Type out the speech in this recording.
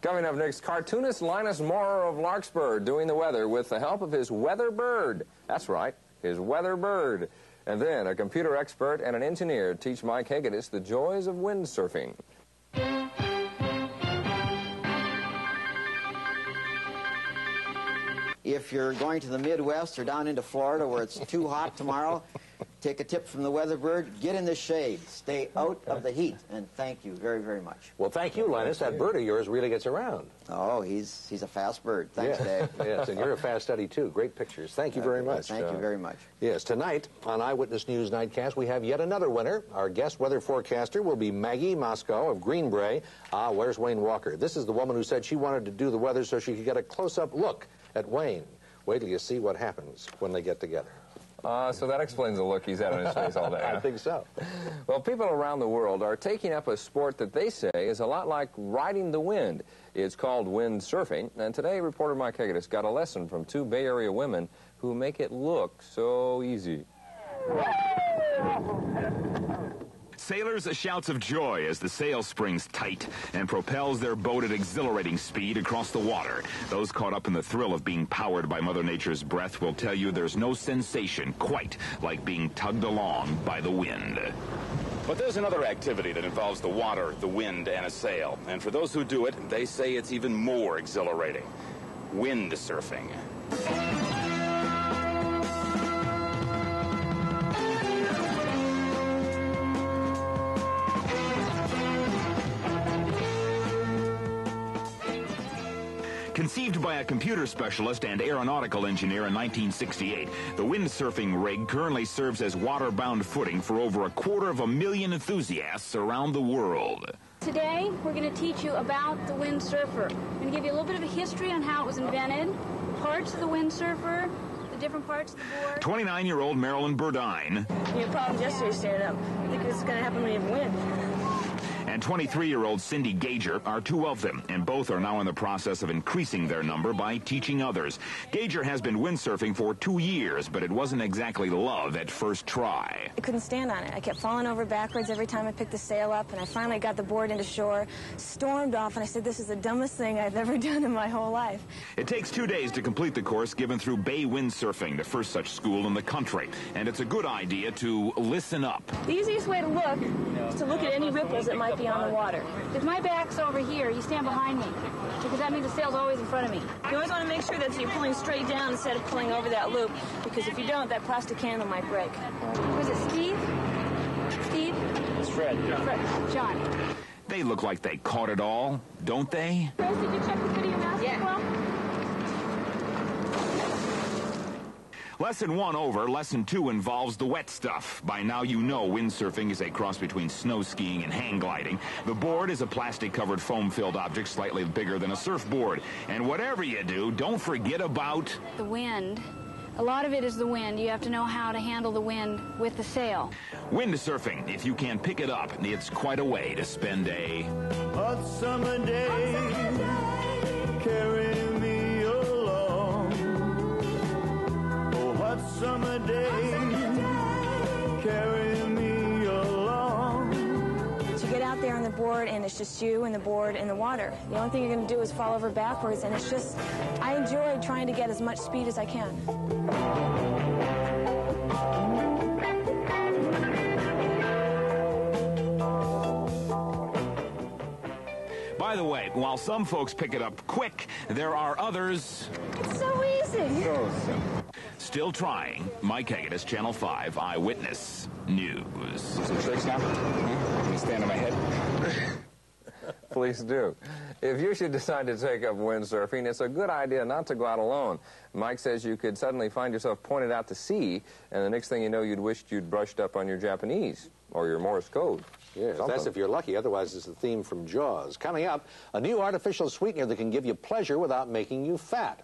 Coming up next, cartoonist Linus Moore of Larkspur doing the weather with the help of his weather bird. That's right, his weather bird. And then a computer expert and an engineer teach Mike Hegedus the joys of windsurfing. If you're going to the Midwest or down into Florida where it's too hot tomorrow, take a tip from the weather bird, get in the shade, stay out of the heat, and thank you very, very much. Well, thank you, Linus. That bird of yours really gets around. Oh, he's a fast bird. Thanks, Dave. Yes, and you're a fast study, too. Great pictures. Thank you very much. Thank you very much. Yes, tonight on Eyewitness News Nightcast, we have yet another winner. Our guest weather forecaster will be Maggie Moscow of Greenbrae. Where's Wayne Walker? This is the woman who said she wanted to do the weather so she could get a close-up look at Wayne. Wait till you see what happens when they get together. So that explains the look he's had on his face all day. I think so. Well, people around the world are taking up a sport that they say is a lot like riding the wind. It's called windsurfing, and today reporter Mike Hegedus got a lesson from two Bay Area women who make it look so easy. Sailors' shouts of joy as the sail springs tight and propels their boat at exhilarating speed across the water. Those caught up in the thrill of being powered by Mother Nature's breath will tell you there's no sensation quite like being tugged along by the wind. But there's another activity that involves the water, the wind, and a sail. And for those who do it, they say it's even more exhilarating. Windsurfing. Conceived by a computer specialist and aeronautical engineer in 1968, the windsurfing rig currently serves as water-bound footing for over 250,000 enthusiasts around the world. Today, we're going to teach you about the windsurfer. I'm going to give you a little bit of a history on how it was invented, parts of the windsurfer, the different parts of the board. 29-year-old Marilyn Burdine. You had problems yesterday standing up. I think it's going to happen when you have wind. And 23-year-old Cindy Gager are two of them, and both are now in the process of increasing their number by teaching others. Gager has been windsurfing for 2 years, but it wasn't exactly love at first try. I couldn't stand on it. I kept falling over backwards every time I picked the sail up, and I finally got the board into shore, stormed off, and I said, this is the dumbest thing I've ever done in my whole life. It takes 2 days to complete the course given through Bay Windsurfing, the first such school in the country. And it's a good idea to listen up. The easiest way to look is to look at any ripples that might be on the water. If my back's over here, you stand behind me, because that means the sail's always in front of me. You always want to make sure that you're pulling straight down instead of pulling over that loop, because if you don't, that plastic handle might break. Was it Steve? Steve? It's Fred. Yeah. Fred. John. They look like they caught it all, don't they? Chris, did you check the video master as well? Lesson 1 over. Lesson 2 involves the wet stuff. By now you know windsurfing is a cross between snow skiing and hang gliding. The board is a plastic-covered foam-filled object slightly bigger than a surfboard. And whatever you do, don't forget about the wind. A lot of it is the wind. You have to know how to handle the wind with the sail. Windsurfing. If you can pick it up, it's quite a way to spend a hot summer day. Carry me along. Oh, hot summer day. Carry me along. So you get out there on the board, and it's just you and the board and the water. The only thing you're going to do is fall over backwards, and it's just, I enjoy trying to get as much speed as I can. By the way, while some folks pick it up quick, there are others It's so easy. So simple. still trying. Mike Hegedus, Channel 5 Eyewitness News. Some tricks now? Can you stand on my head? Please do. If you should decide to take up windsurfing, it's a good idea not to go out alone. Mike says you could suddenly find yourself pointed out to sea, and the next thing you know, you'd wished you'd brushed up on your Japanese or your Morse code. Yes, that's if you're lucky. Otherwise, it's the theme from Jaws. Coming up, a new artificial sweetener that can give you pleasure without making you fat.